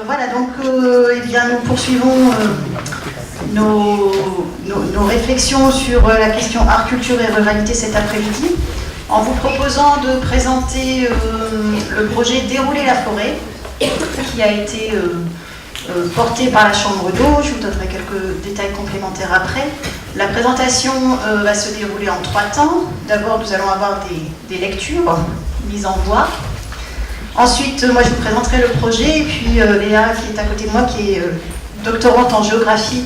Voilà, donc eh bien, nous poursuivons nos réflexions sur la question art, culture et ruralité cet après-midi, en vous proposant de présenter le projet Dérouler la forêt, qui a été porté par la Chambre d'eau. Je vous donnerai quelques détails complémentaires après. La présentation va se dérouler en 3 temps. D'abord, nous allons avoir des lectures mises en voix. Ensuite, moi, je vous présenterai le projet, et puis Léa, qui est à côté de moi, qui est doctorante en géographie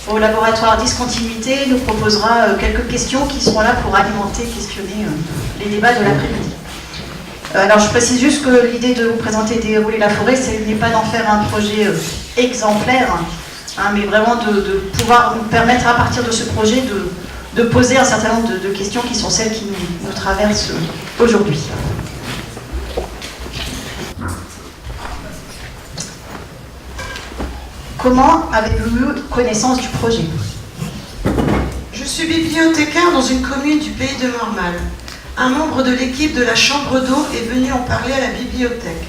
au laboratoire Discontinuité, nous proposera quelques questions qui seront là pour alimenter, questionner les débats de l'après-midi. Alors, je précise juste que l'idée de vous présenter Dérouler la forêt, ce n'est pas d'en faire un projet exemplaire, hein, mais vraiment de pouvoir nous permettre, à partir de ce projet, de poser un certain nombre de questions qui sont celles qui nous traversent aujourd'hui. Comment avez-vous eu connaissance du projet? Je suis bibliothécaire dans une commune du pays de Mormal. Un membre de l'équipe de la Chambre d'eau est venu en parler à la bibliothèque.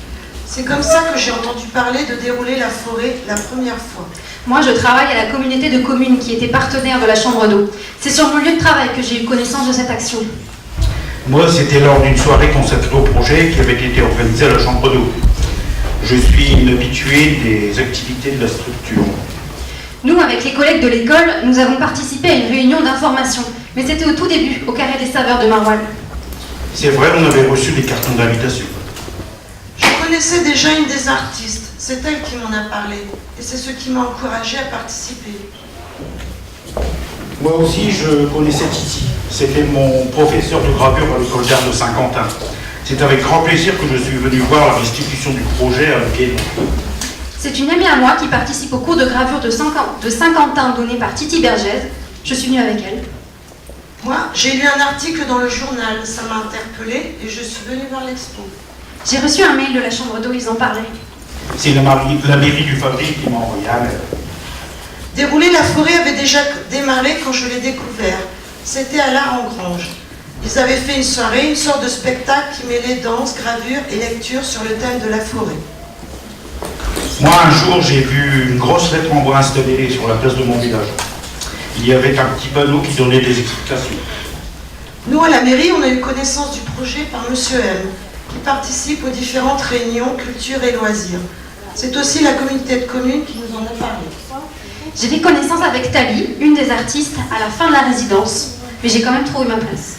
C'est comme ça que j'ai entendu parler de Dérouler la forêt la première fois. Moi, je travaille à la communauté de communes qui était partenaire de la Chambre d'eau. C'est sur mon lieu de travail que j'ai eu connaissance de cette action. Moi, c'était lors d'une soirée consacrée au projet qui avait été organisée à la Chambre d'eau. Je suis une habituée des activités de la structure. Nous, avec les collègues de l'école, nous avons participé à une réunion d'information. Mais c'était au tout début, au Carré des Saveurs de Marouane. C'est vrai, on avait reçu des cartons d'invitation. Je connaissais déjà une des artistes. C'est elle qui m'en a parlé. Et c'est ce qui m'a encouragée à participer. Moi aussi, je connaissais Titi. C'était mon professeur de gravure à l'école d'art de Saint-Quentin. C'est avec grand plaisir que je suis venu voir la restitution du projet à Guénon. C'est une amie à moi qui participe au cours de gravure de Saint-Quentin donné par Titi Bergès. Je suis venue avec elle. Moi, j'ai lu un article dans le journal. Ça m'a interpellée et je suis venue voir l'expo. J'ai reçu un mail de la Chambre d'eau, ils en parlaient. C'est la mairie du Fabrique qui m'a envoyé un mail. Dérouler la forêt avait déjà démarré quand je l'ai découvert. C'était à l'Art en Grange. Ils avaient fait une soirée, une sorte de spectacle qui mêlait danse, gravure et lecture sur le thème de la forêt. Moi, un jour, j'ai vu une grosse lettre en bois installée sur la place de mon village. Il y avait un petit panneau qui donnait des explications. Nous, à la mairie, on a eu connaissance du projet par Monsieur M, qui participe aux différentes réunions culture et loisirs. C'est aussi la communauté de communes qui nous en a parlé. J'ai fait connaissance avec Tali, une des artistes, à la fin de la résidence. Mais j'ai quand même trouvé ma place.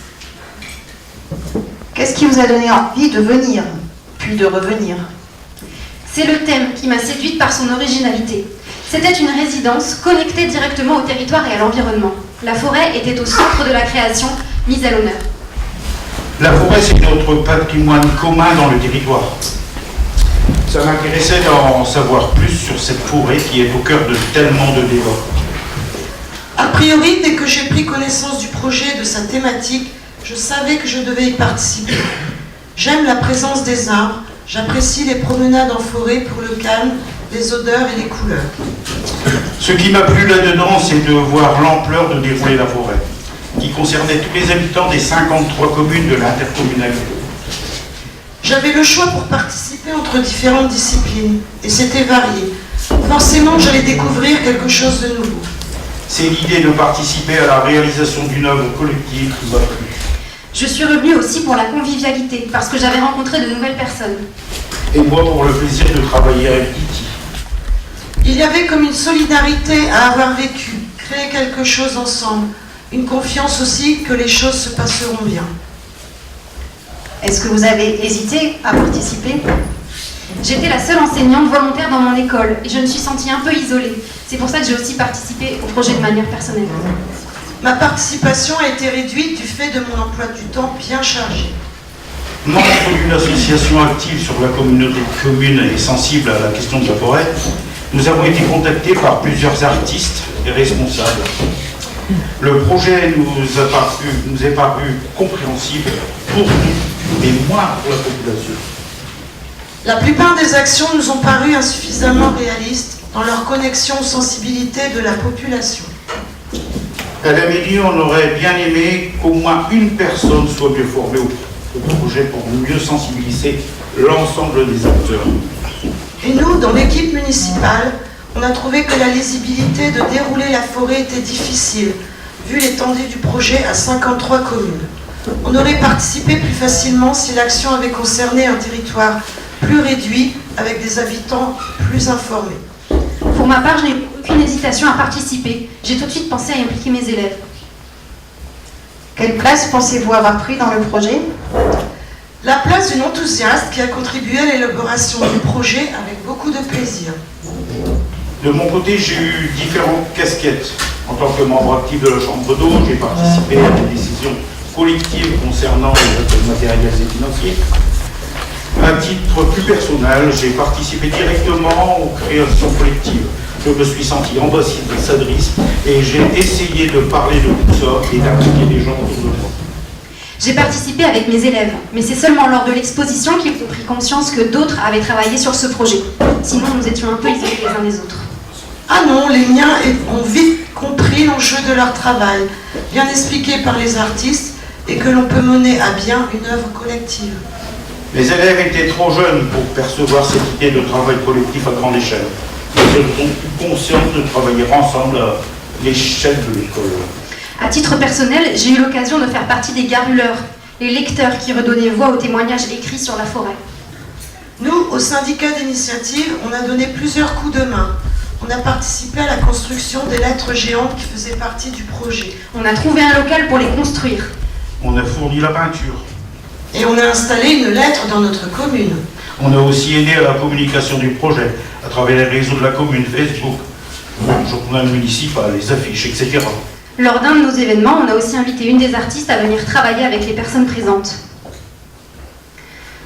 Qu'est-ce qui vous a donné envie de venir, puis de revenir? C'est le thème qui m'a séduite par son originalité. C'était une résidence connectée directement au territoire et à l'environnement. La forêt était au centre de la création, mise à l'honneur. La forêt, c'est notre patrimoine commun dans le territoire. Ça m'intéressait d'en savoir plus sur cette forêt qui est au cœur de tellement de débats. A priori, dès que j'ai pris connaissance du projet et de sa thématique, je savais que je devais y participer. J'aime la présence des arbres, j'apprécie les promenades en forêt pour le calme, les odeurs et les couleurs. Ce qui m'a plu là-dedans, c'est de voir l'ampleur de Dérouler la forêt, qui concernait tous les habitants des 53 communes de l'intercommunalité. J'avais le choix pour participer entre différentes disciplines, et c'était varié. Forcément, j'allais découvrir quelque chose de nouveau. C'est l'idée de participer à la réalisation d'une œuvre collective qui m'a plu. Je suis revenue aussi pour la convivialité, parce que j'avais rencontré de nouvelles personnes. Et moi pour le plaisir de travailler avec Titi. Il y avait comme une solidarité à avoir vécu, créer quelque chose ensemble, une confiance aussi que les choses se passeront bien. Est-ce que vous avez hésité à participer? J'étais la seule enseignante volontaire dans mon école et je me suis sentie un peu isolée. C'est pour ça que j'ai aussi participé au projet de manière personnelle. Ma participation a été réduite du fait de mon emploi du temps bien chargé. Membre d'une association active sur la communauté de communes et sensible à la question de la forêt, nous avons été contactés par plusieurs artistes et responsables. Le projet nous est paru compréhensible pour nous, mais moins pour la population. La plupart des actions nous ont paru insuffisamment réalistes dans leur connexion aux sensibilités de la population. À la mairie, on aurait bien aimé qu'au moins une personne soit mieux formée au projet pour mieux sensibiliser l'ensemble des acteurs. Et nous, dans l'équipe municipale, on a trouvé que la lisibilité de dérouler la forêt était difficile, vu l'étendue du projet à 53 communes. On aurait participé plus facilement si l'action avait concerné un territoire plus réduit, avec des habitants plus informés. Pour ma part, je n'ai eu aucune hésitation à participer. J'ai tout de suite pensé à impliquer mes élèves. Quelle place pensez-vous avoir pris dans le projet? La place d'une enthousiaste qui a contribué à l'élaboration du projet avec beaucoup de plaisir. De mon côté, j'ai eu différentes casquettes. En tant que membre actif de la Chambre d'eau, j'ai participé à des décisions collectives concernant les actes matériels et financiers. À titre plus personnel, j'ai participé directement aux créations collectives. Je me suis senti ambassadrice et j'ai essayé de parler de tout ça et d'impliquer les gens autour de moi. J'ai participé avec mes élèves, mais c'est seulement lors de l'exposition qu'ils ont pris conscience que d'autres avaient travaillé sur ce projet. Sinon, nous étions un peu isolés les uns des autres. Ah non, les miens ont vite compris l'enjeu de leur travail, bien expliqué par les artistes, et que l'on peut mener à bien une œuvre collective. Les élèves étaient trop jeunes pour percevoir cette idée de travail collectif à grande échelle. Mais ils ont eu conscience de travailler ensemble à l'échelle de l'école. À titre personnel, j'ai eu l'occasion de faire partie des garuleurs, les lecteurs qui redonnaient voix aux témoignages écrits sur la forêt. Nous, au syndicat d'initiative, on a donné plusieurs coups de main. On a participé à la construction des lettres géantes qui faisaient partie du projet. On a trouvé un local pour les construire. On a fourni la peinture. Et on a installé une lettre dans notre commune. On a aussi aidé à la communication du projet, à travers les réseaux de la commune, Facebook, le journal municipal, les affiches, etc. Lors d'un de nos événements, on a aussi invité une des artistes à venir travailler avec les personnes présentes.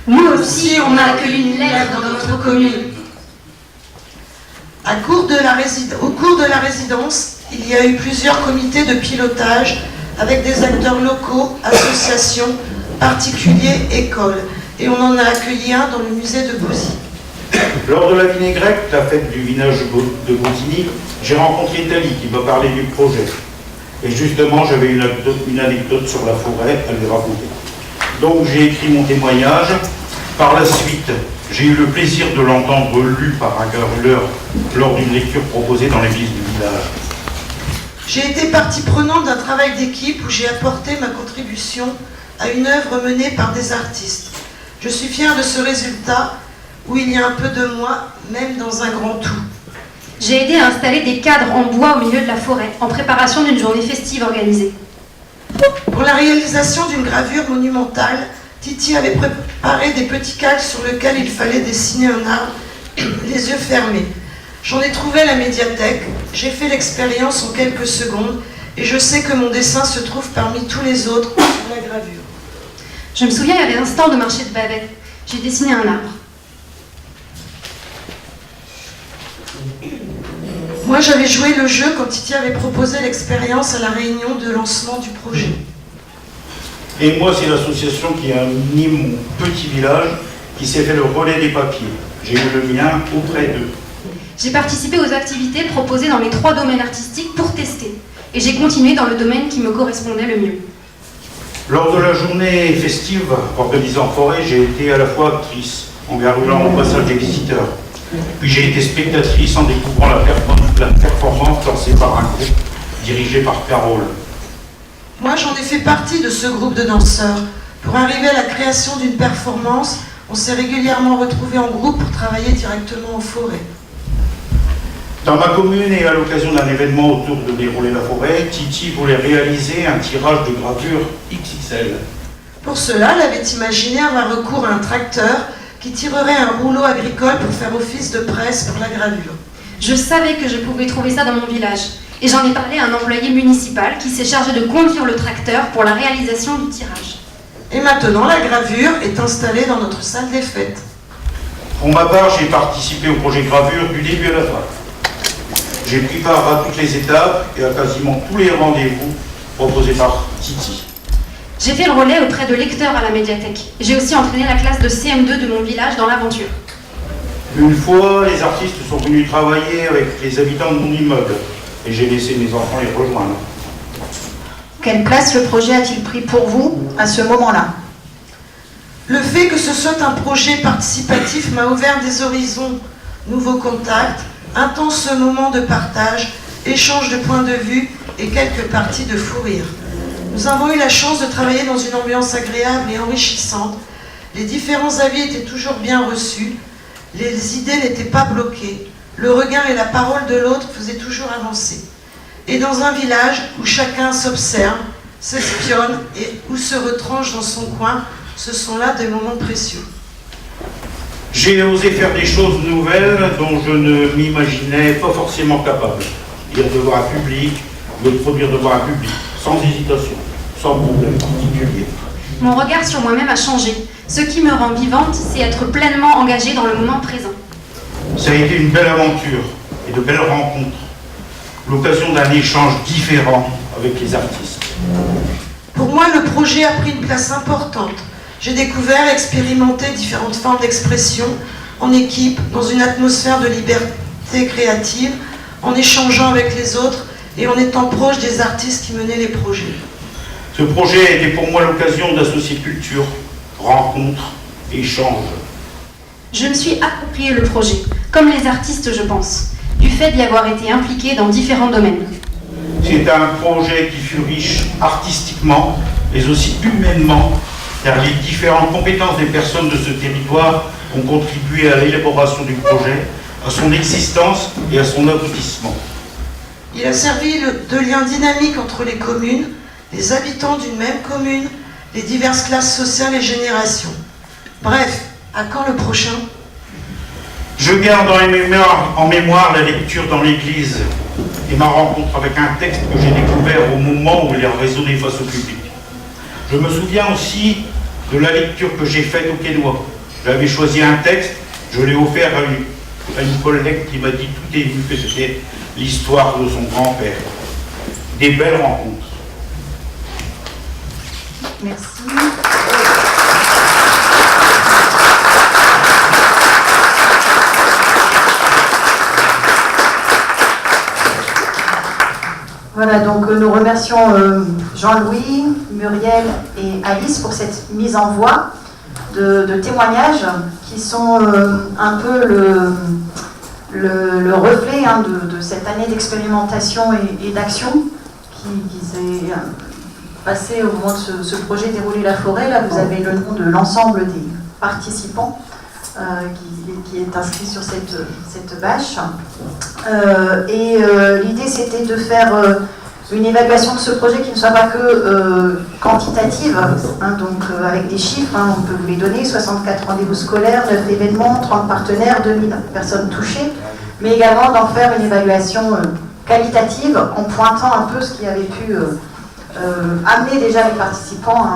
Nous aussi, on a accueilli une lettre dans notre commune. Au cours de la résidence, il y a eu plusieurs comités de pilotage avec des acteurs locaux, associations, particuliers, écoles. Et on en a accueilli un dans le musée de Bouzy. Lors de la vinaigrette, la fête du village de Montigny, j'ai rencontré Thalie qui m'a parlé du projet. Et justement, j'avais une anecdote sur la forêt à lui raconter. Donc j'ai écrit mon témoignage. Par la suite, j'ai eu le plaisir de l'entendre lu par un garuleur lors d'une lecture proposée dans l'église du village. J'ai été partie prenante d'un travail d'équipe où j'ai apporté ma contribution à une œuvre menée par des artistes. Je suis fière de ce résultat où il y a un peu de moi, même dans un grand tout. J'ai aidé à installer des cadres en bois au milieu de la forêt, en préparation d'une journée festive organisée. Pour la réalisation d'une gravure monumentale, Titi avait préparé des petits calques sur lesquels il fallait dessiner un arbre, les yeux fermés. J'en ai trouvé à la médiathèque, j'ai fait l'expérience en quelques secondes, et je sais que mon dessin se trouve parmi tous les autres sur la gravure. Je me souviens, il y avait un stand de marché de Babet. J'ai dessiné un arbre. Moi, j'avais joué le jeu quand Titi avait proposé l'expérience à la réunion de lancement du projet. Et moi, c'est l'association qui anime mon petit village qui s'est fait le relais des papiers. J'ai eu le mien auprès d'eux. J'ai participé aux activités proposées dans les 3 domaines artistiques pour tester. Et j'ai continué dans le domaine qui me correspondait le mieux. Lors de la journée festive organisée en forêt, j'ai été à la fois actrice, en garulant au passage des visiteurs. Puis j'ai été spectatrice en découvrant la performance lancée par un groupe dirigé par Carole. Moi, j'en ai fait partie de ce groupe de danseurs. Pour arriver à la création d'une performance, on s'est régulièrement retrouvés en groupe pour travailler directement en forêt. Dans ma commune et à l'occasion d'un événement autour de dérouler la forêt, Titi voulait réaliser un tirage de gravure XXL. Pour cela, elle avait imaginé avoir recours à un tracteur qui tirerait un rouleau agricole pour faire office de presse pour la gravure. Je savais que je pouvais trouver ça dans mon village. Et j'en ai parlé à un employé municipal qui s'est chargé de conduire le tracteur pour la réalisation du tirage. Et maintenant, la gravure est installée dans notre salle des fêtes. Pour ma part, j'ai participé au projet gravure du début à la fin. J'ai pris part à toutes les étapes et à quasiment tous les rendez-vous proposés par Titi. J'ai fait le relais auprès de lecteurs à la médiathèque. J'ai aussi entraîné la classe de CM2 de mon village dans l'aventure. Une fois, les artistes sont venus travailler avec les habitants de mon immeuble et j'ai laissé mes enfants les rejoindre. Quelle place le projet a-t-il pris pour vous à ce moment-là? Le fait que ce soit un projet participatif m'a ouvert des horizons nouveaux contacts, intenses moments de partage, échanges de points de vue et quelques parties de fou rire. Nous avons eu la chance de travailler dans une ambiance agréable et enrichissante. Les différents avis étaient toujours bien reçus, les idées n'étaient pas bloquées, le regard et la parole de l'autre faisaient toujours avancer. Et dans un village où chacun s'observe, s'espionne et où se retranche dans son coin, ce sont là des moments précieux. J'ai osé faire des choses nouvelles dont je ne m'imaginais pas forcément capable. Dire devant un public, me produire devant un public, sans hésitation, sans problème particulier. Mon regard sur moi-même a changé. Ce qui me rend vivante, c'est être pleinement engagée dans le moment présent. Ça a été une belle aventure et de belles rencontres. L'occasion d'un échange différent avec les artistes. Pour moi, le projet a pris une place importante. J'ai découvert, expérimenté différentes formes d'expression en équipe, dans une atmosphère de liberté créative, en échangeant avec les autres et en étant proche des artistes qui menaient les projets. Ce projet a été pour moi l'occasion d'associer culture, rencontres, échanges. Je me suis approprié le projet, comme les artistes, je pense, du fait d'y avoir été impliquée dans différents domaines. C'est un projet qui fut riche artistiquement, mais aussi humainement, car les différentes compétences des personnes de ce territoire ont contribué à l'élaboration du projet, à son existence et à son aboutissement. Il a servi de lien dynamique entre les communes, les habitants d'une même commune, les diverses classes sociales et générations. Bref, à quand le prochain ? Je garde en mémoire la lecture dans l'église et ma rencontre avec un texte que j'ai découvert au moment où il a résonné face au public. Je me souviens aussi de la lecture que j'ai faite au Quénois. J'avais choisi un texte, je l'ai offert à une collègue qui m'a dit tout est venu que c'était l'histoire de son grand-père. Des belles rencontres. Merci. Voilà, donc nous remercions Jean-Louis, Muriel et Alice pour cette mise en voie de témoignages qui sont un peu le reflet de cette année d'expérimentation et d'action qui s'est passée au moment de ce projet Dérouler la forêt. Là, vous avez le nom de l'ensemble des participants qui est inscrit sur cette bâche. L'idée, c'était de faire une évaluation de ce projet qui ne soit pas que quantitative, donc avec des chiffres, on peut vous les donner, 64 rendez-vous scolaires, 9 événements, 30 partenaires, 2000 personnes touchées, mais également d'en faire une évaluation qualitative en pointant un peu ce qui avait pu amener déjà les participants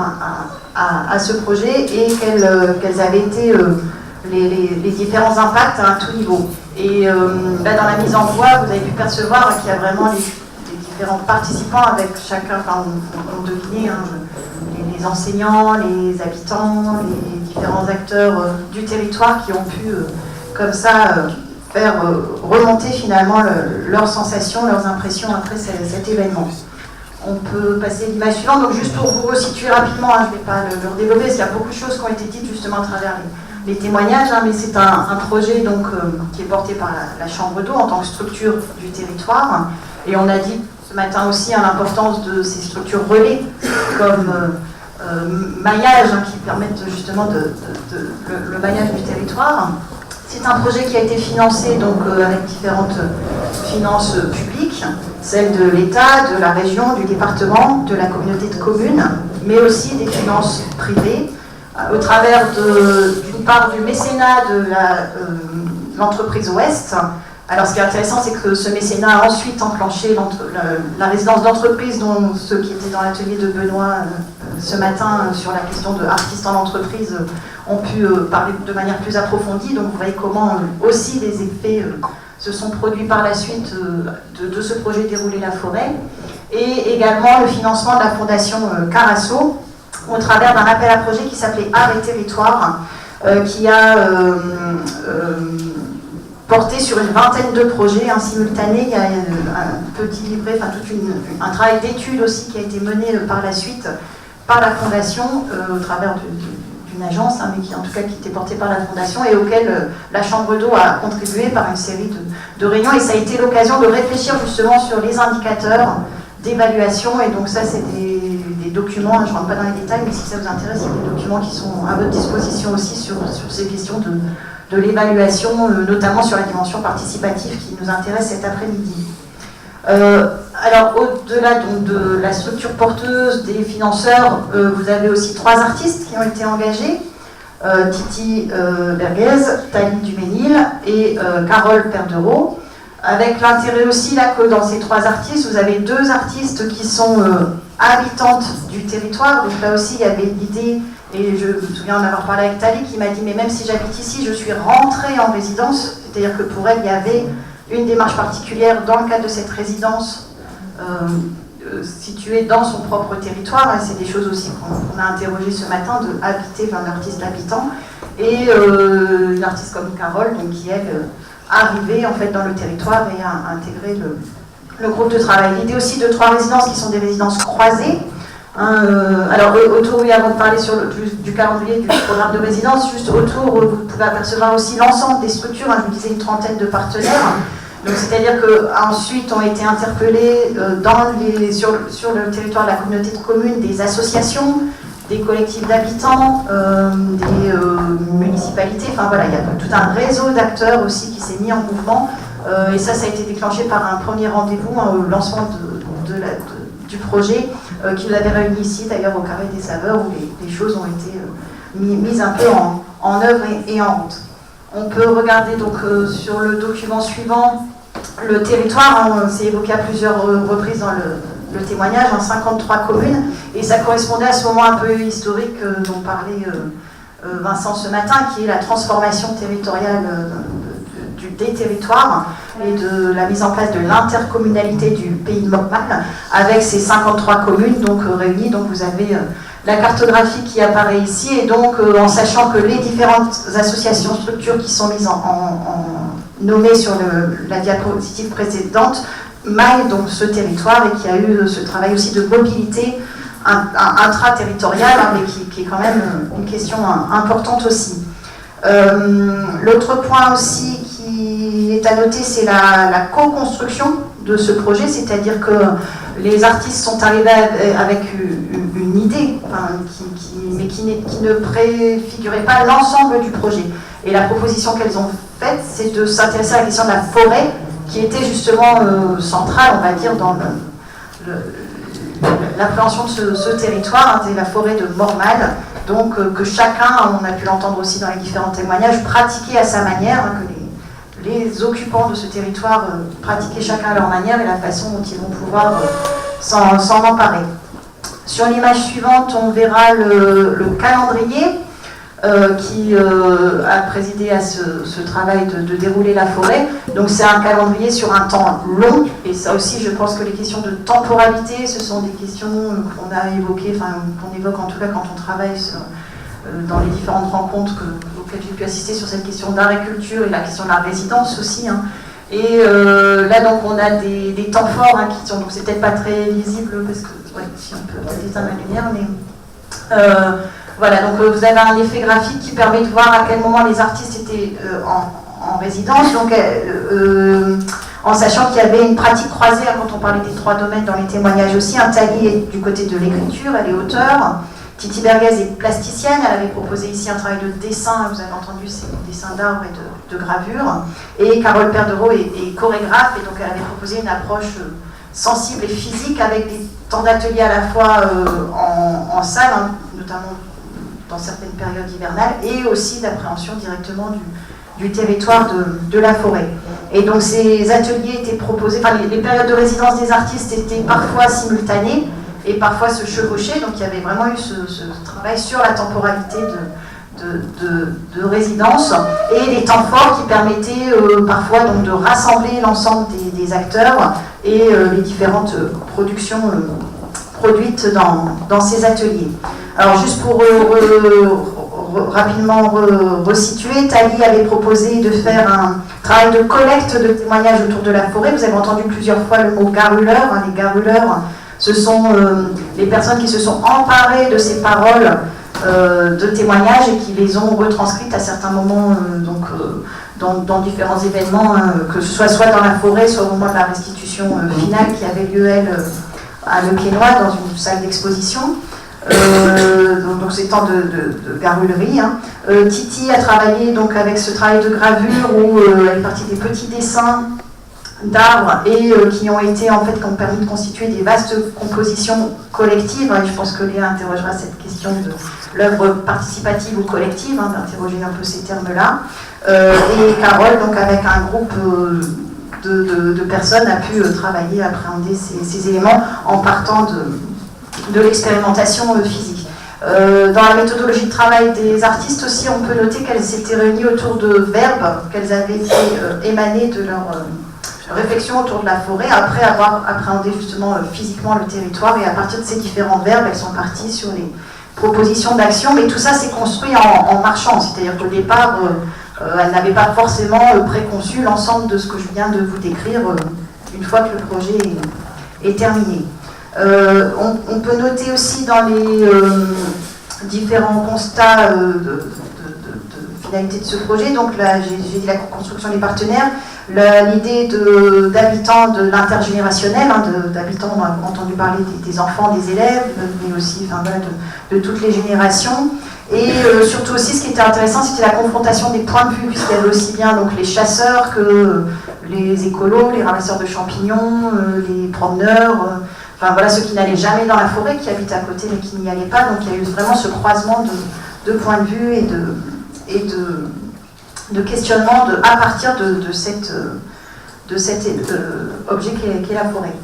à ce projet et quels avaient été les différents impacts à un tout niveau. Et là, dans la mise en voie, vous avez pu percevoir qu'il y a vraiment les différents participants avec chacun, on devinait, les enseignants, les habitants, les différents acteurs du territoire qui ont pu, comme ça, faire remonter finalement leurs sensations, leurs impressions après cet événement. On peut passer à l'image suivante, donc juste pour vous resituer rapidement, je ne vais pas le redévelopper, parce qu'il y a beaucoup de choses qui ont été dites justement à travers les témoignages, mais c'est un projet donc, qui est porté par la Chambre d'eau en tant que structure du territoire. Et on a dit ce matin aussi l'importance de ces structures relais comme maillage qui permettent justement le maillage du territoire. C'est un projet qui a été financé donc, avec différentes finances publiques, celles de l'État, de la région, du département, de la communauté de communes, mais aussi des finances privées, au travers d'une part du mécénat de l'entreprise Ouest. Alors ce qui est intéressant, c'est que ce mécénat a ensuite enclenché la résidence d'entreprise dont ceux qui étaient dans l'atelier de Benoît ce matin sur la question de artistes en entreprise ont pu parler de manière plus approfondie. Donc vous voyez comment aussi les effets se sont produits par la suite de ce projet Dérouler la forêt. Et également le financement de la fondation Carasso au travers d'un appel à projet qui s'appelait Art et Territoire, qui a porté sur une vingtaine de projets simultanés. Il y a un petit livret, un travail d'étude aussi qui a été mené par la suite par la Fondation au travers d'une une agence, hein, mais qui en tout cas qui était portée par la Fondation et auquel la Chambre d'eau a contribué par une série de réunions. Et ça a été l'occasion de réfléchir justement sur les indicateurs d'évaluation. Et donc ça, c'est des documents, je ne rentre pas dans les détails, mais si ça vous intéresse, c'est des documents qui sont à votre disposition aussi sur ces questions de l'évaluation, notamment sur la dimension participative qui nous intéresse cet après-midi. Alors, au-delà donc de la structure porteuse des financeurs, vous avez aussi 3 artistes qui ont été engagés, Titi Berguez, Thalie Duménil et Carole Perdereau, avec l'intérêt aussi là, que dans ces 3 artistes, vous avez 2 artistes qui sont habitantes du territoire, donc là aussi il y avait l'idée, et je me souviens en avoir parlé avec Thalie, qui m'a dit, mais même si j'habite ici, je suis rentrée en résidence, c'est-à-dire que pour elle, il y avait une démarche particulière dans le cadre de cette résidence située dans son propre territoire, et c'est des choses aussi qu'on a interrogées ce matin, de habiter, enfin l'artiste habitant, et une artiste comme Carole, donc, qui elle arrivée en fait dans le territoire et a intégré le groupe de travail. L'idée aussi de 3 résidences qui sont des résidences croisées. Alors autour, oui, avant de parler du calendrier du programme de résidence, juste autour, vous pouvez apercevoir aussi l'ensemble des structures, je vous disais une trentaine de partenaires. Donc c'est-à-dire qu'ensuite ont été interpellés sur le territoire de la communauté de communes des associations, des collectifs d'habitants, des municipalités, enfin voilà, il y a tout un réseau d'acteurs aussi qui s'est mis en mouvement, et ça a été déclenché par un premier rendez-vous, au lancement du projet, qui nous avait réunis ici d'ailleurs au Carré des Saveurs, où les choses ont été mises un peu en œuvre et en route. On peut regarder donc sur le document suivant le territoire, c'est évoqué à plusieurs reprises dans le témoignage, en 53 communes, et ça correspondait à ce moment un peu historique dont parlait Vincent ce matin, qui est la transformation territoriale des territoires et de la mise en place de l'intercommunalité du pays de Mormal, avec ces 53 communes donc réunies. Donc vous avez la cartographie qui apparaît ici, et donc en sachant que les différentes associations, structures qui sont mises nommées sur la diapositive précédente maillent donc ce territoire, et qu'il y a eu ce travail aussi de mobilité intra-territoriale, mais qui est quand même une question importante aussi. L'autre point aussi qui est à noter, c'est la co-construction de ce projet, c'est-à-dire que les artistes sont arrivés avec une idée, mais qui ne préfigurait pas l'ensemble du projet. Et la proposition qu'elles ont faite, c'est de s'intéresser à la question de la forêt, qui était justement centrale, on va dire, dans l'appréhension de ce territoire, la forêt de Mormal, donc que chacun, on a pu l'entendre aussi dans les différents témoignages, pratiquait à sa manière, que les occupants de ce territoire pratiquaient chacun à leur manière et la façon dont ils vont pouvoir s'en emparer. Sur l'image suivante, on verra le calendrier qui a présidé à ce travail de dérouler la forêt. Donc c'est un calendrier sur un temps long, et ça aussi je pense que les questions de temporalité, ce sont des questions qu'on a évoquées, enfin qu'on évoque en tout cas quand on travaille dans les différentes rencontres auxquelles j'ai pu assister sur cette question d'agriculture et la question de la résidence aussi. Et là donc on a des temps forts qui sont, donc c'est peut-être pas très lisible parce que si on peut peut-être éteindre la lumière, mais voilà, donc vous avez un effet graphique qui permet de voir à quel moment les artistes étaient en résidence, donc en sachant qu'il y avait une pratique croisée quand on parlait des 3 domaines dans les témoignages aussi. Thalie est du côté de l'écriture, elle est auteure. Titi Berguez est plasticienne, elle avait proposé ici un travail de dessin, vous avez entendu, c'est des dessins d'arbres et de gravure. Et Carole Perdereau est chorégraphe, et donc elle avait proposé une approche sensible et physique avec des temps d'atelier à la fois en salle, notamment dans certaines périodes hivernales, et aussi d'appréhension directement du territoire de la forêt. Et donc ces ateliers étaient proposés, enfin les périodes de résidence des artistes étaient parfois simultanées et parfois se chevauchaient, donc il y avait vraiment eu ce travail sur la temporalité de résidence, et des temps forts qui permettaient parfois donc de rassembler l'ensemble des acteurs et les différentes productions produites dans ces ateliers. Alors juste pour rapidement resituer, Thalie avait proposé de faire un travail de collecte de témoignages autour de la forêt. Vous avez entendu plusieurs fois le mot garuleur. Les garuleurs, ce sont les personnes qui se sont emparées de ces paroles de témoignages et qui les ont retranscrites à certains moments dans différents événements, que ce soit dans la forêt, soit au moment de la restitution finale qui avait lieu, elle, à Le Quesnoy, dans une salle d'exposition. Donc c'est temps de garulerie. Titi a travaillé donc avec ce travail de gravure où elle est partie des petits dessins d'arbres et qui ont permis de constituer des vastes compositions collectives. Et je pense que Léa interrogera cette question de l'œuvre participative ou collective, d'interroger un peu ces termes-là. Et Carole, donc avec un groupe de personnes, a pu travailler, appréhender ces éléments en partant de l'expérimentation physique. Dans la méthodologie de travail des artistes aussi, on peut noter qu'elles s'étaient réunies autour de verbes qu'elles avaient fait émaner de leur réflexion autour de la forêt, après avoir appréhendé justement physiquement le territoire, et à partir de ces différents verbes, elles sont parties sur les propositions d'action, mais tout ça s'est construit en marchant, c'est-à-dire qu'au départ, elles n'avaient pas forcément préconçu l'ensemble de ce que je viens de vous décrire une fois que le projet est terminé. On peut noter aussi dans les différents constats de finalité de ce projet, donc là j'ai dit la construction des partenaires, l'idée d'habitants de l'intergénérationnel, d'habitants, on a entendu parler des enfants, des élèves, mais aussi de toutes les générations. Et surtout aussi, ce qui était intéressant, c'était la confrontation des points de vue, puisqu'il y avait aussi bien donc, les chasseurs que les écolos, les ramasseurs de champignons, les promeneurs, ceux qui n'allaient jamais dans la forêt, qui habitent à côté mais qui n'y allaient pas. Donc il y a eu vraiment ce croisement de points de vue et de questionnement à partir de cet objet qu'est la forêt.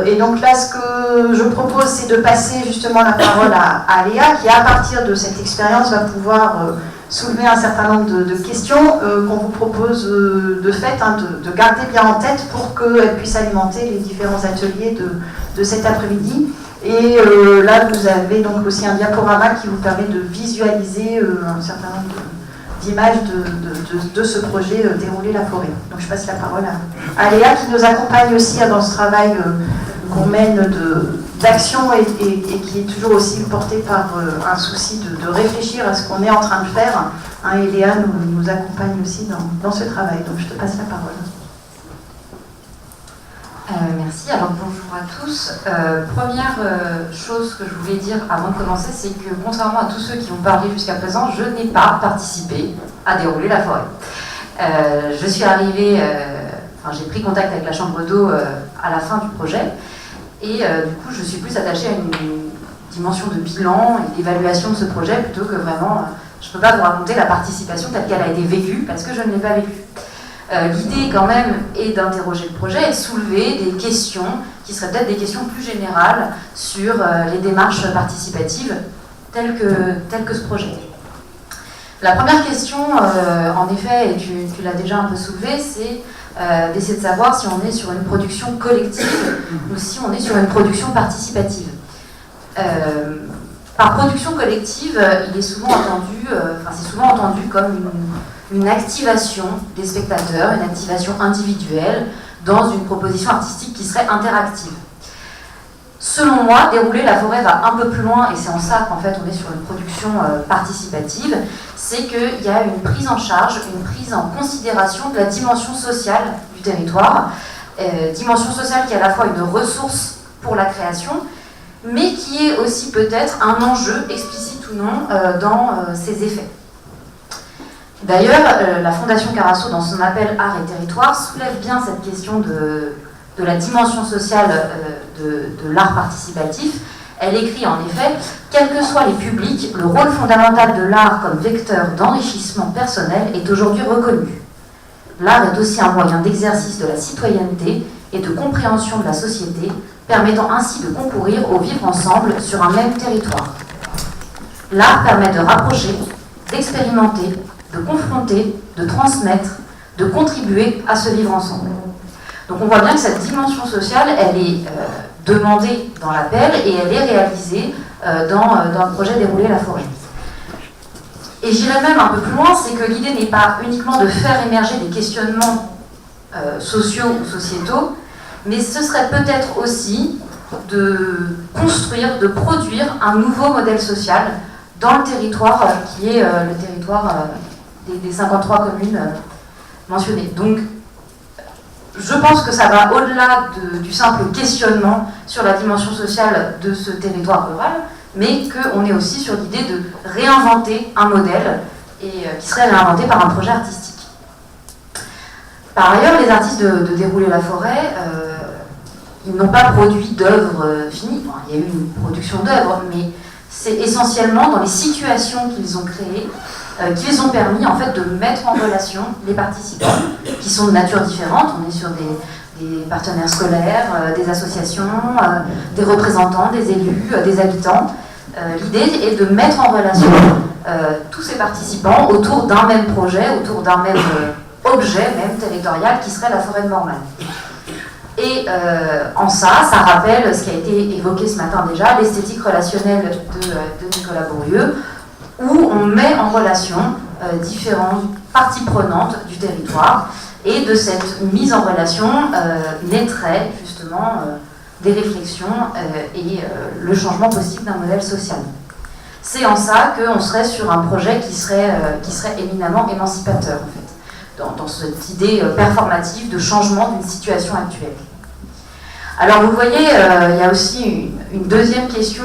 Et donc là, ce que je propose, c'est de passer justement la parole à Léa, qui à partir de cette expérience va pouvoir soulever un certain nombre de questions qu'on vous propose de fait, de garder bien en tête pour qu'elle puisse alimenter les différents ateliers de cet après-midi. Et là, vous avez donc aussi un diaporama qui vous permet de visualiser un certain nombre d'images de ce projet Dérouler la forêt. Donc je passe la parole à Léa, qui nous accompagne aussi dans ce travail qu'on mène d'action et qui est toujours aussi porté par un souci de réfléchir à ce qu'on est en train de faire. Et Léa nous accompagne aussi dans ce travail. Donc je te passe la parole. Merci, alors bonjour à tous. Première chose que je voulais dire avant de commencer, c'est que contrairement à tous ceux qui ont parlé jusqu'à présent, je n'ai pas participé à Dérouler la forêt. Je suis arrivée, j'ai pris contact avec la chambre d'eau à la fin du projet, et du coup je suis plus attachée à une dimension de bilan et d'évaluation de ce projet plutôt que vraiment, je ne peux pas vous raconter la participation telle qu'elle a été vécue parce que je ne l'ai pas vécue. L'idée quand même est d'interroger le projet et de soulever des questions qui seraient peut-être des questions plus générales sur les démarches participatives telles que ce projet. La première question, en effet, et tu l'as déjà un peu soulevée, c'est d'essayer de savoir si on est sur une production collective ou si on est sur une production participative. Par production collective, il est souvent entendu, c'est souvent entendu comme une activation des spectateurs, une activation individuelle dans une proposition artistique qui serait interactive. Selon moi, Dérouler la forêt va un peu plus loin, et c'est en ça qu'en fait on est sur une production participative, c'est qu'il y a une prise en charge, une prise en considération de la dimension sociale du territoire, dimension sociale qui est à la fois une ressource pour la création, mais qui est aussi peut-être un enjeu, explicite ou non, dans ses effets. D'ailleurs, la Fondation Carasso, dans son appel Art et Territoire, soulève bien cette question de la dimension sociale de l'art participatif. Elle écrit en effet « Quels que soient les publics, le rôle fondamental de l'art comme vecteur d'enrichissement personnel est aujourd'hui reconnu. L'art est aussi un moyen d'exercice de la citoyenneté et de compréhension de la société, permettant ainsi de concourir au vivre ensemble sur un même territoire. L'art permet de rapprocher, d'expérimenter, de confronter, de transmettre, de contribuer à ce vivre ensemble. » Donc on voit bien que cette dimension sociale, elle est demandée dans l'appel et elle est réalisée dans le projet Dérouler la forêt. Et j'irai même un peu plus loin, c'est que l'idée n'est pas uniquement de faire émerger des questionnements sociaux ou sociétaux, mais ce serait peut-être aussi de construire, de produire un nouveau modèle social dans le territoire qui est le territoire des 53 communes mentionnées. Donc, je pense que ça va au-delà du simple questionnement sur la dimension sociale de ce territoire rural, mais qu'on est aussi sur l'idée de réinventer un modèle et qui serait réinventé par un projet artistique. Par ailleurs, les artistes de Dérouler la forêt, ils n'ont pas produit d'œuvres finies. Enfin, il y a eu une production d'œuvres, mais c'est essentiellement dans les situations qu'ils ont créées qui les ont permis en fait de mettre en relation les participants qui sont de nature différente. On est sur des partenaires scolaires, des associations, des représentants, des élus, des habitants. L'idée est de mettre en relation tous ces participants autour d'un même projet, autour d'un même objet, même territorial, qui serait la forêt de Mormal. Et en ça rappelle ce qui a été évoqué ce matin déjà, l'esthétique relationnelle de Nicolas Bourrieux, où on met en relation différentes parties prenantes du territoire, et de cette mise en relation naîtrait justement des réflexions et le changement possible d'un modèle social. C'est en ça qu'on serait sur un projet qui serait éminemment émancipateur, en fait, dans cette idée performative de changement d'une situation actuelle. Alors vous voyez, il y a aussi une deuxième question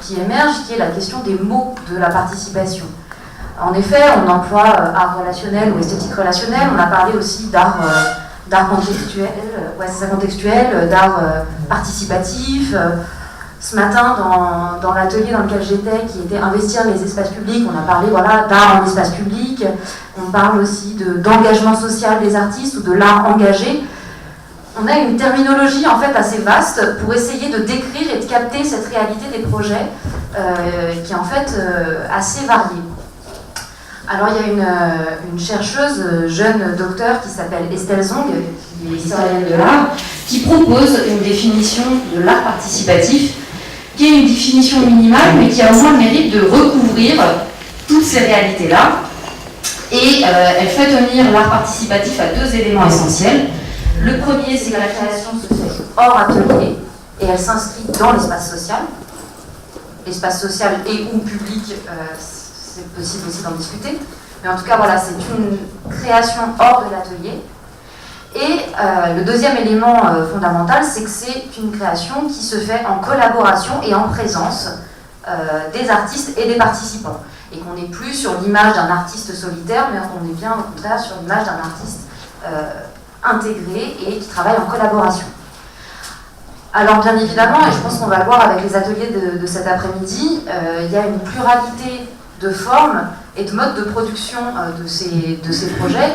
qui émerge, qui est la question des mots de la participation. En effet, on emploie art relationnel ou esthétique relationnelle, on a parlé aussi d'art contextuel, d'art participatif. Ce matin, dans l'atelier dans lequel j'étais, qui était investir les espaces publics, on a parlé d'art en espace public, on parle aussi d'engagement social des artistes ou de l'art engagé. On a une terminologie en fait assez vaste pour essayer de décrire et de capter cette réalité des projets qui est en fait assez variée. Alors il y a une chercheuse, jeune docteur qui s'appelle Estelle Zong, qui est historienne de l'art, qui propose une définition de l'art participatif, qui est une définition minimale, mais qui a au moins le mérite de recouvrir toutes ces réalités-là. Et elle fait tenir l'art participatif à deux éléments essentiels. Le premier, c'est que la création se fait hors atelier, et elle s'inscrit dans l'espace social. L'espace social et ou public, c'est possible aussi d'en discuter. Mais en tout cas, voilà, c'est une création hors de l'atelier. Et le deuxième élément fondamental, c'est que c'est une création qui se fait en collaboration et en présence des artistes et des participants. Et qu'on n'est plus sur l'image d'un artiste solitaire, mais qu'on est bien au contraire sur l'image d'un artiste intégré et qui travaille en collaboration. Alors bien évidemment, et je pense qu'on va le voir avec les ateliers de cet après-midi, il y a une pluralité de formes et de modes de production de ces projets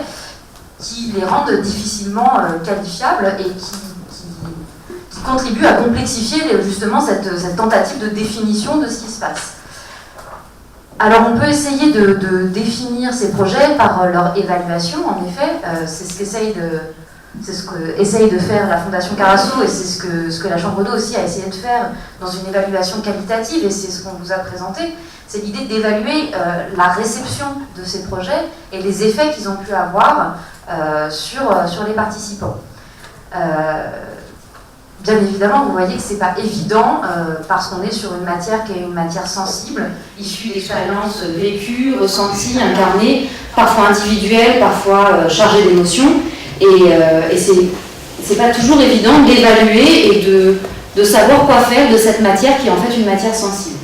qui les rendent difficilement qualifiables et qui contribuent à complexifier justement cette tentative de définition de ce qui se passe. Alors on peut essayer de définir ces projets par leur évaluation, en effet, c'est ce qu'essaye de faire la Fondation Carasso et c'est ce que la Chambre d'eau aussi a essayé de faire dans une évaluation qualitative et c'est ce qu'on vous a présenté, c'est l'idée d'évaluer la réception de ces projets et les effets qu'ils ont pu avoir sur les participants. Bien évidemment, vous voyez que ce n'est pas évident parce qu'on est sur une matière qui est une matière sensible, issue d'expériences vécues, ressenties, incarnées, parfois individuelles, parfois chargées d'émotions. Et c'est pas toujours évident d'évaluer et de savoir quoi faire de cette matière qui est en fait une matière sensible.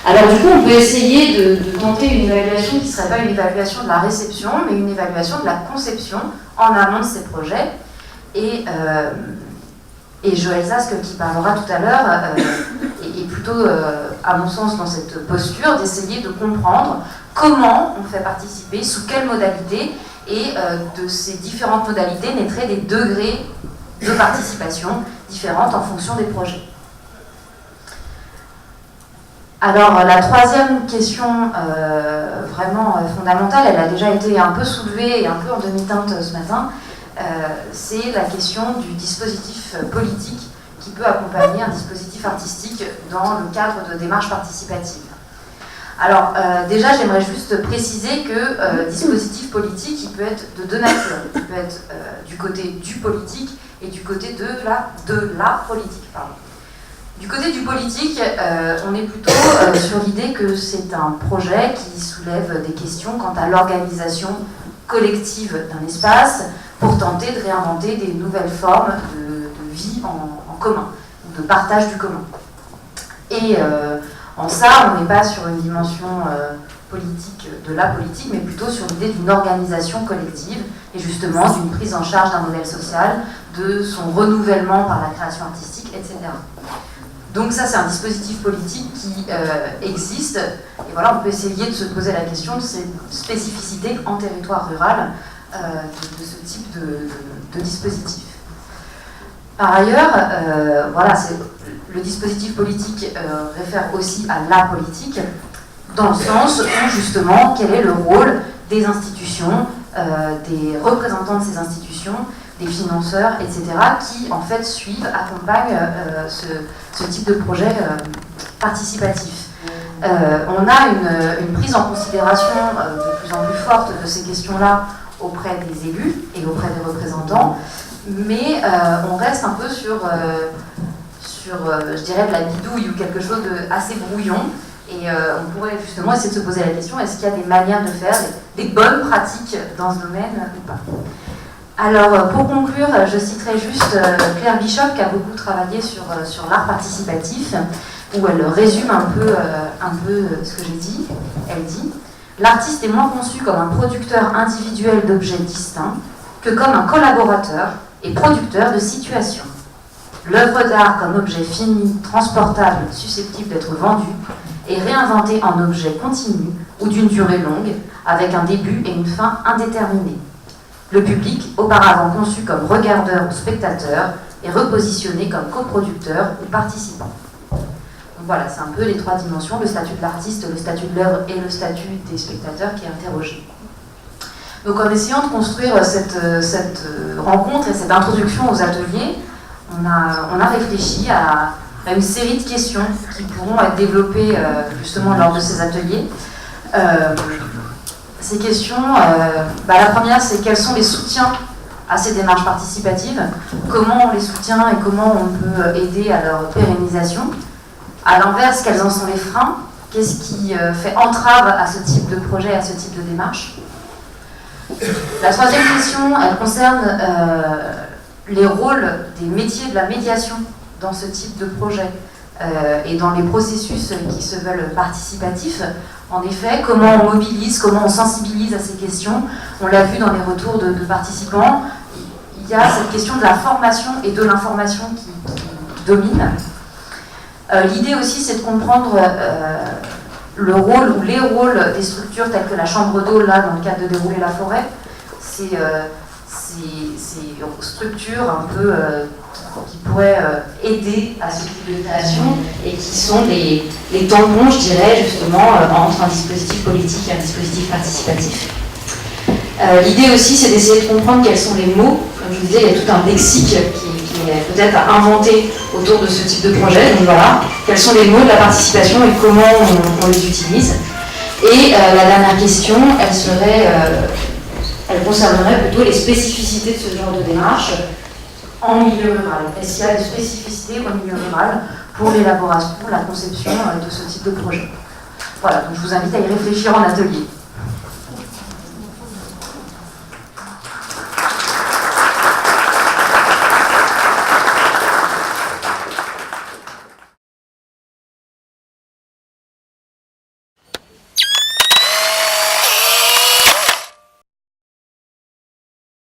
Alors du coup, on peut essayer de tenter une évaluation qui ne serait pas une évaluation de la réception, mais une évaluation de la conception en amont de ces projets. Et Joël Zask, qui parlera tout à l'heure, est plutôt, à mon sens, dans cette posture d'essayer de comprendre comment on fait participer, sous quelle modalité, et de ces différentes modalités naîtraient des degrés de participation différentes en fonction des projets. Alors la troisième question vraiment fondamentale, elle a déjà été un peu soulevée et un peu en demi-teinte ce matin, c'est la question du dispositif politique qui peut accompagner un dispositif artistique dans le cadre de démarches participatives. Alors déjà j'aimerais juste préciser que dispositif politique il peut être de deux natures, il peut être du côté du politique et du côté de la politique. Pardon. Du côté du politique, on est plutôt sur l'idée que c'est un projet qui soulève des questions quant à l'organisation collective d'un espace pour tenter de réinventer des nouvelles formes de vie en commun, de partage du commun. Et en ça, on n'est pas sur une dimension politique de la politique, mais plutôt sur l'idée d'une organisation collective et justement d'une prise en charge d'un modèle social, de son renouvellement par la création artistique, etc. Donc ça, c'est un dispositif politique qui existe. Et voilà, on peut essayer de se poser la question de ces spécificités en territoire rural de ce type de dispositif. Par ailleurs, voilà, le dispositif politique réfère aussi à la politique, dans le sens où justement, quel est le rôle des institutions, des représentants de ces institutions, des financeurs, etc., qui en fait suivent, accompagnent ce type de projet participatif. On a une prise en considération de plus en plus forte de ces questions-là auprès des élus et auprès des représentants, mais on reste un peu sur je dirais, de la bidouille ou quelque chose d'assez brouillon. Et on pourrait justement essayer de se poser la question, est-ce qu'il y a des manières de faire, des bonnes pratiques dans ce domaine ou pas? Alors, pour conclure, je citerai juste Claire Bishop, qui a beaucoup travaillé sur l'art participatif, où elle résume un peu ce que j'ai dit. Elle dit « L'artiste est moins conçu comme un producteur individuel d'objets distincts que comme un collaborateur et producteur de situations. L'œuvre d'art comme objet fini, transportable, susceptible d'être vendu, est réinventée en objet continu ou d'une durée longue, avec un début et une fin indéterminés. Le public, auparavant conçu comme regardeur ou spectateur, est repositionné comme coproducteur ou participant. » Donc voilà, c'est un peu les trois dimensions, le statut de l'artiste, le statut de l'œuvre et le statut des spectateurs qui est interrogé. Donc en essayant de construire cette rencontre et cette introduction aux ateliers, on a réfléchi à une série de questions qui pourront être développées justement lors de ces ateliers. Ces questions, la première, c'est quels sont les soutiens à ces démarches participatives, comment on les soutient et comment on peut aider à leur pérennisation. À l'inverse, quels en sont les freins, qu'est-ce qui fait entrave à ce type de projet, à ce type de démarche. La troisième question, elle concerne les rôles des métiers de la médiation dans ce type de projet et dans les processus qui se veulent participatifs. En effet, comment on mobilise, comment on sensibilise à ces questions. On l'a vu dans les retours de participants, il y a cette question de la formation et de l'information qui domine. L'idée aussi, c'est de comprendre le rôle ou les rôles des structures telles que la chambre d'eau, là, dans le cadre de Dérouler la forêt. Ces structures un peu qui pourraient aider à ce type de création et qui sont les tampons, je dirais, justement, entre un dispositif politique et un dispositif participatif. L'idée aussi, c'est d'essayer de comprendre quels sont les mots. Comme je vous disais, il y a tout un lexique qui est peut-être à inventer autour de ce type de projet. Donc voilà, quels sont les mots de la participation et comment on les utilise. Et la dernière question, elle concernerait plutôt les spécificités de ce genre de démarche en milieu rural. Est-ce qu'il y a des spécificités au milieu rural pour l'élaboration, la conception de ce type de projet? Voilà, donc je vous invite à y réfléchir en atelier.